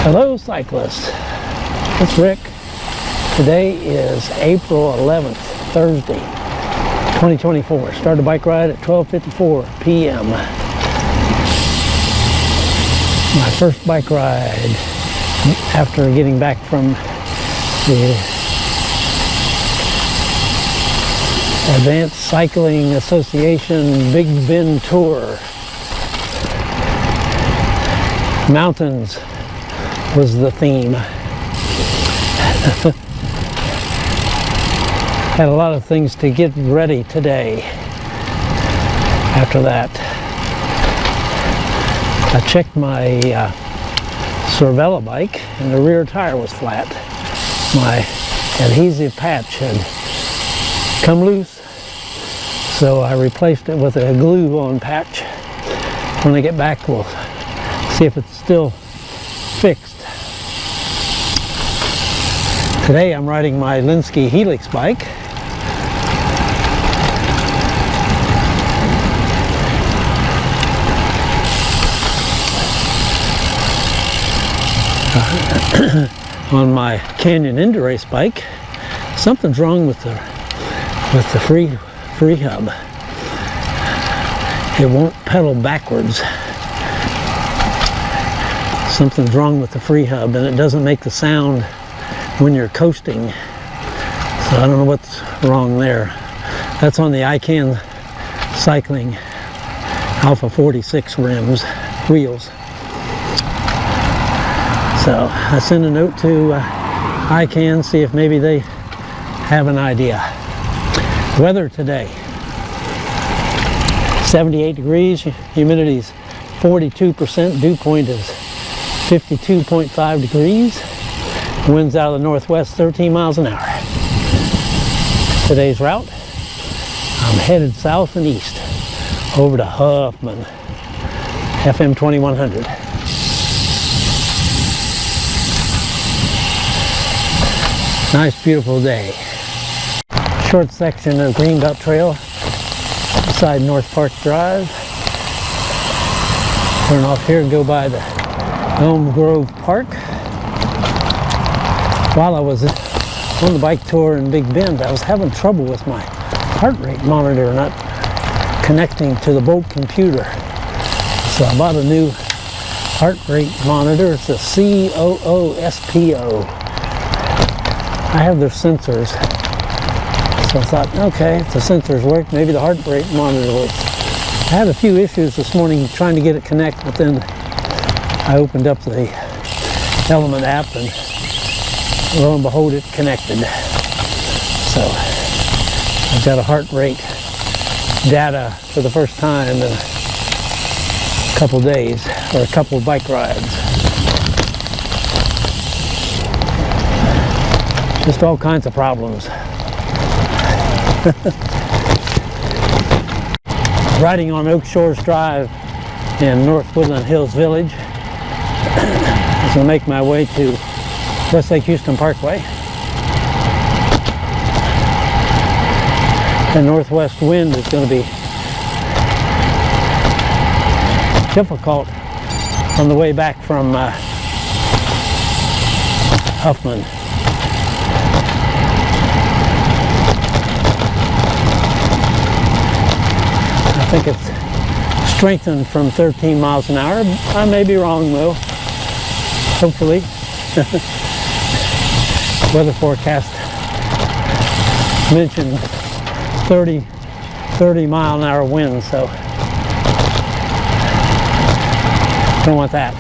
Hello cyclists, it's Rick. Today is April 11th, Thursday, 2024. Started a bike ride at 12:54 p.m. My first bike ride after getting back from the Advanced Cycling Association Big Bend Tour. Mountains was the theme. Had a lot of things to get ready today. After that, I checked my Cervelo bike and the rear tire was flat. My adhesive patch had come loose, so I replaced it with a glue-on patch. When I get back, we'll see if it's still fixed. Today I'm riding my Linsky Helix bike. On my Canyon Endurace bike, something's wrong with the free hub. It won't pedal backwards. Something's wrong with the free hub, and it doesn't make the sound when you're coasting. So I don't know what's wrong there. That's on the ICANN Cycling Alpha 46 wheels. So I sent a note to ICANN, see if maybe they have an idea. Weather today, 78 degrees, humidity's 42%, dew point is 52.5 degrees, winds out of the northwest 13 miles an hour. Today's route, I'm headed south and east over to Huffman, FM 2100. Nice, beautiful day. Short section of Greenbelt Trail beside North Park Drive. Turn off here and go by the Elm Grove Park. While I was on the bike tour in Big Bend, I was having trouble with my heart rate monitor not connecting to the Bolt computer. So I bought a new heart rate monitor. It's a COOSPO. I have their sensors, so I thought, okay, if the sensors work, maybe the heart rate monitor works. I had a few issues this morning trying to get it connected, but then I opened up the Element app and lo and behold, it connected. So I've got a heart rate data for the first time in a couple days, or a couple of bike rides. Just all kinds of problems. Riding on Oak Shores Drive in North Woodland Hills Village. I'm going to make my way to Westlake Houston Parkway. The northwest wind is going to be difficult on the way back from Huffman. I think it's strengthened from 13 miles an hour. I may be wrong though, hopefully. Weather forecast mentioned 30 mile an hour wind, so don't want that.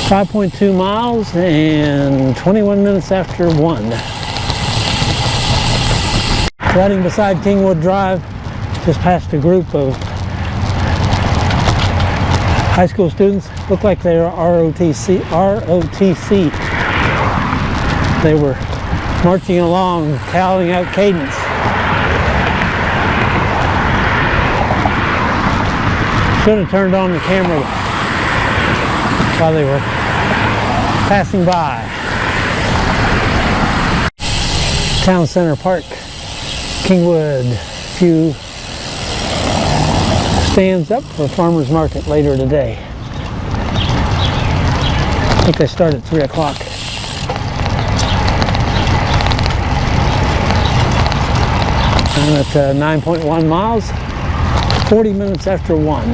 .2 miles and 21 minutes after 1. Riding beside Kingwood Drive, just past a group of high school students. Look like they are ROTC. They were marching along, calling out cadence. Should have turned on the camera while they were passing by. Town Center Park Kingwood. A few stands up for farmers market later today. I think they start at 3 o'clock. I'm at 9.1 miles, 40 minutes after 1.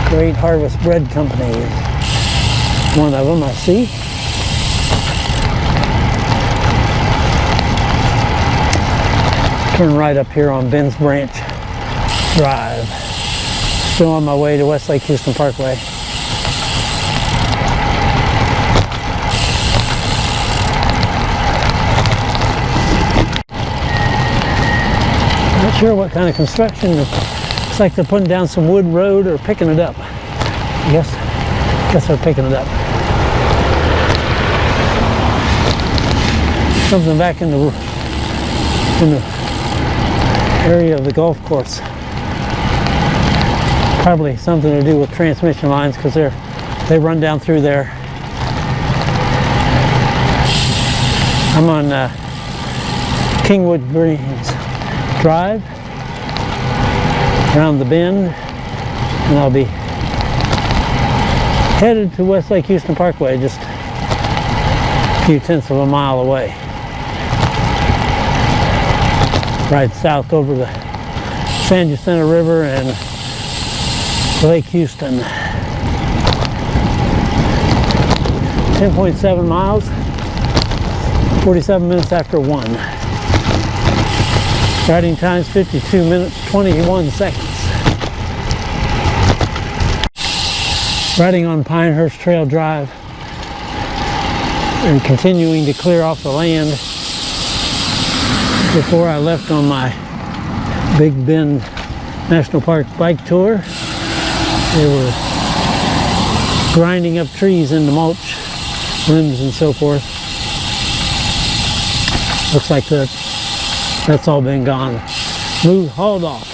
Great Harvest Bread Company, one of them I see. Turn right up here on Ben's Branch Drive. Still on my way to Westlake Houston Parkway. Not sure what kind of construction. Looks like they're putting down some wood road or picking it up. I guess they're picking it up. Something back in the area of the golf course. Probably something to do with transmission lines because they run down through there. I'm on Kingwood Greens Drive around the bend, and I'll be headed to Westlake Houston Parkway, just a few tenths of a mile away. Right south over the San Jacinto River and Lake Houston. 10.7 miles, 47 minutes after 1. Riding times 52 minutes, 21 seconds. Riding on Pinehurst Trail Drive and continuing to clear off the land before I left on my Big Bend National Park bike tour. They were grinding up trees into mulch, limbs and so forth. Looks like that's all been gone. Hauled off.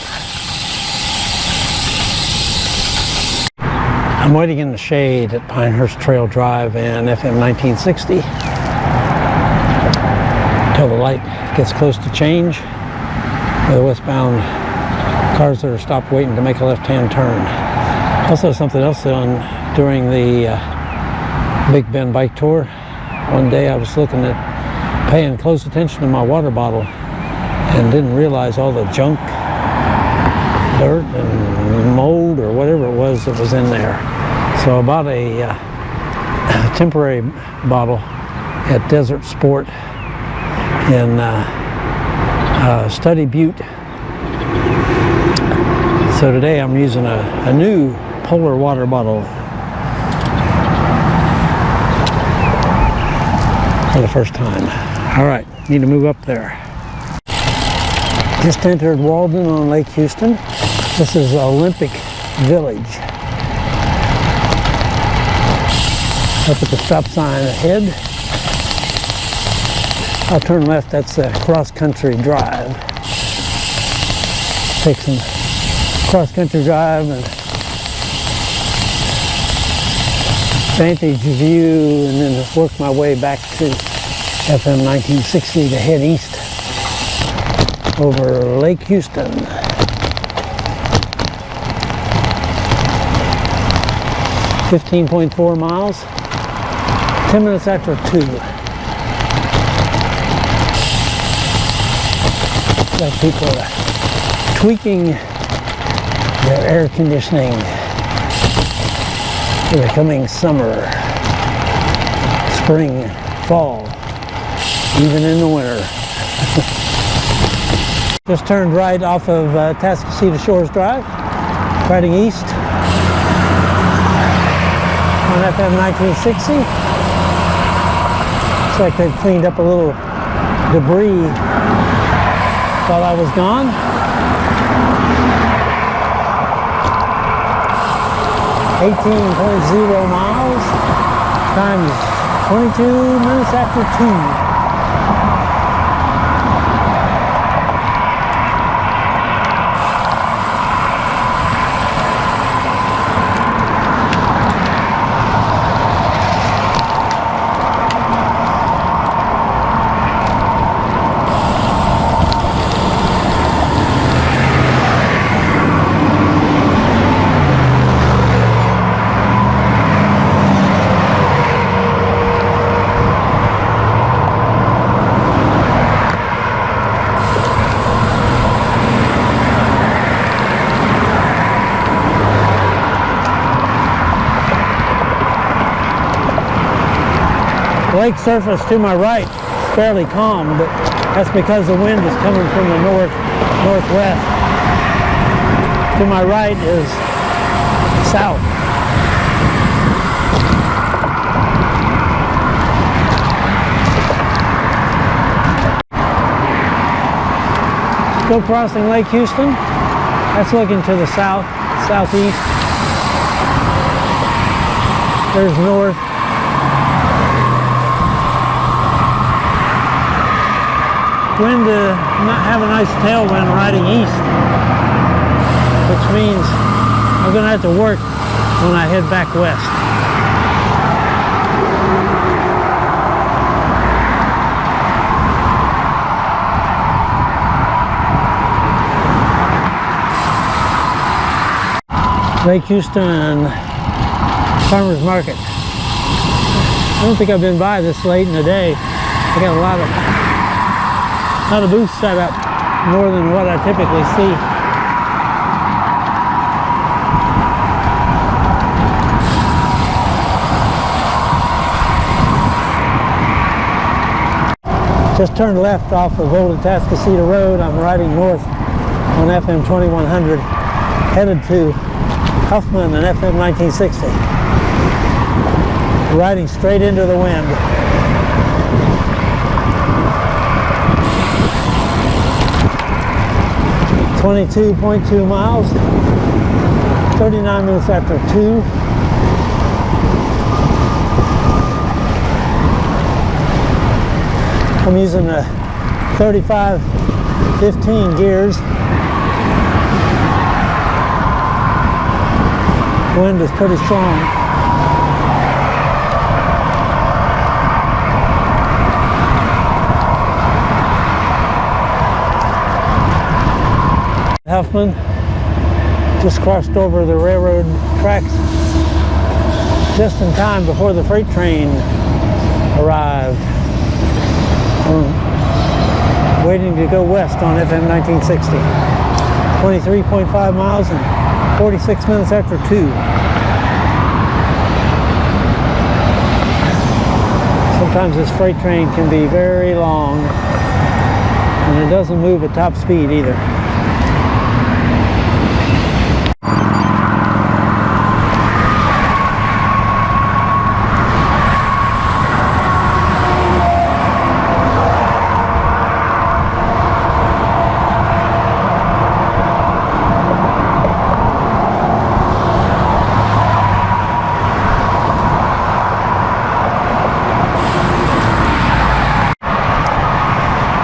I'm waiting in the shade at Pinehurst Trail Drive and FM 1960 until the light gets close to change. The westbound cars that are stopped waiting to make a left-hand turn. Also something else on during the Big Bend bike tour. One day I was paying close attention to my water bottle and didn't realize all the junk, dirt and mold or whatever it was that was in there. So I bought a temporary bottle at Desert Sport in Study Butte. So today I'm using a new Polar water bottle for the first time. All right, need to move up there. Just entered Walden on Lake Houston. This is Olympic Village. Up at the stop sign ahead. I'll turn left, that's a cross-country drive. Take some cross-country drive and vantage view, and then work my way back to FM 1960 to head east over Lake Houston. .4 miles, 10 minutes after 2. Got people tweaking their air conditioning for the coming summer, spring, fall, even in the winter. Just turned right off of Tascasita Shores Drive, riding east on FM 1960. Looks like they've cleaned up a little debris while I was gone. .0 miles, time is 22 minutes after 2. lake surface to my right is fairly calm, but that's because the wind is coming from the northwest. To my right is south. Still crossing Lake Houston. That's looking to the south, southeast. There's north. Wind not have a nice tailwind riding east, which means I'm going to have to work when I head back west. Lake Houston Farmers Market. I don't think I've been by this late in the day. I got a lot of booths set up, more than what I typically see. Just turned left off of Old Atascocita Road. I'm riding north on FM 2100, headed to Huffman and FM 1960. Riding straight into the wind. .2 miles, 39 minutes after 2. I'm using the 35-15 gears. Wind is pretty strong. Huffman just crossed over the railroad tracks just in time before the freight train arrived. Waiting to go west on FM 1960. 23.5 miles and 46 minutes after 2. Sometimes this freight train can be very long, and it doesn't move at top speed either.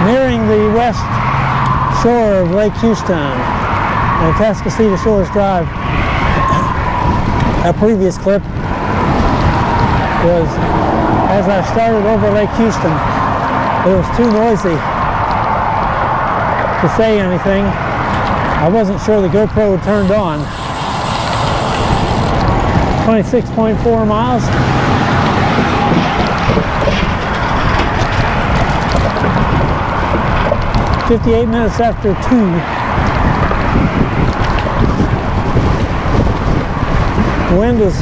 Nearing the west shore of Lake Houston, on Atascocita Shores Drive. A previous clip was as I started over Lake Houston. It was too noisy to say anything. I wasn't sure the GoPro had turned on. 26.4 miles. 58 minutes after 2. The wind is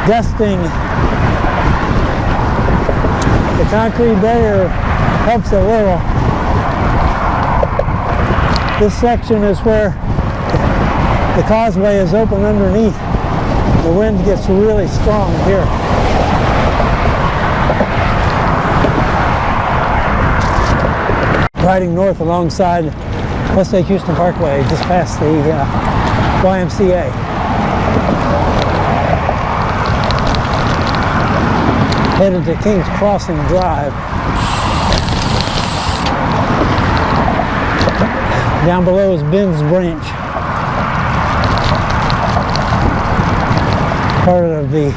gusting. The concrete barrier helps a little. This section is where the causeway is open underneath. The wind gets really strong here. Riding north alongside West Lake Houston Parkway, just past the YMCA. Headed to Kings Crossing Drive. Down below is Ben's Branch, part of the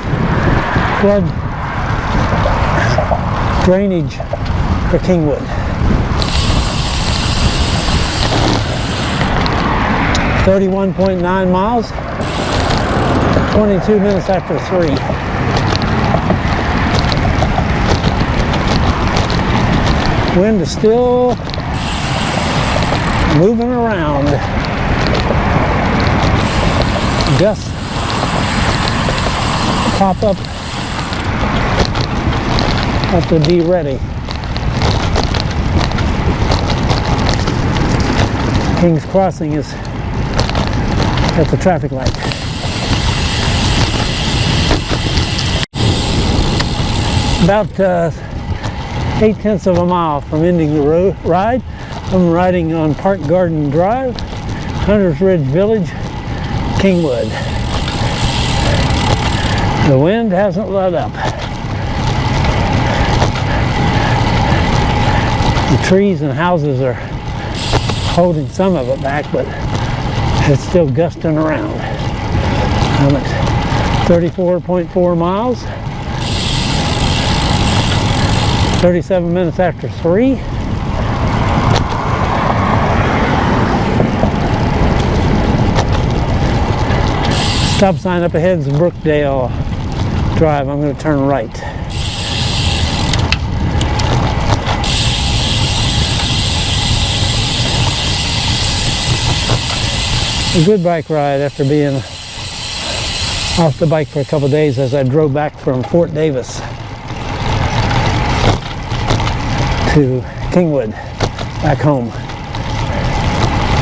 flood drainage for Kingwood. 31.9 miles, 22 minutes after 3. Wind is still moving around. Gusts pop up Have to be ready. King's Crossing is at the traffic light. About 8/10 of a mile from ending the ride. I'm riding on Park Garden Drive, Hunters Ridge Village, Kingwood. The wind hasn't let up. The trees and houses are holding some of it back, but it's still gusting around. I'm at 34.4 miles. 37 minutes after 3. Stop sign up ahead is Brookdale Drive. I'm going to turn right. A good bike ride after being off the bike for a couple of days as I drove back from Fort Davis to Kingwood, back home.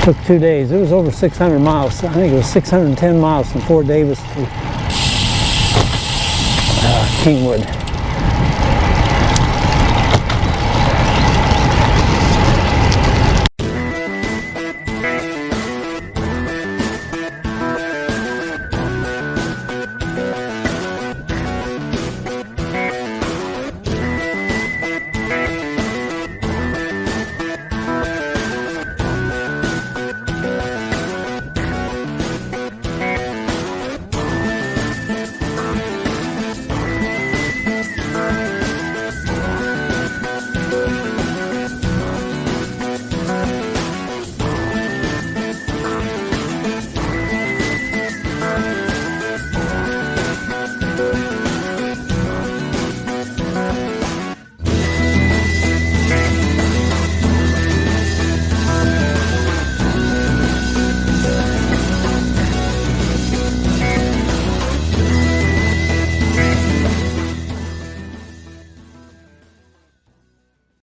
Took 2 days. It was over 600 miles. I think it was 610 miles from Fort Davis to Kingwood.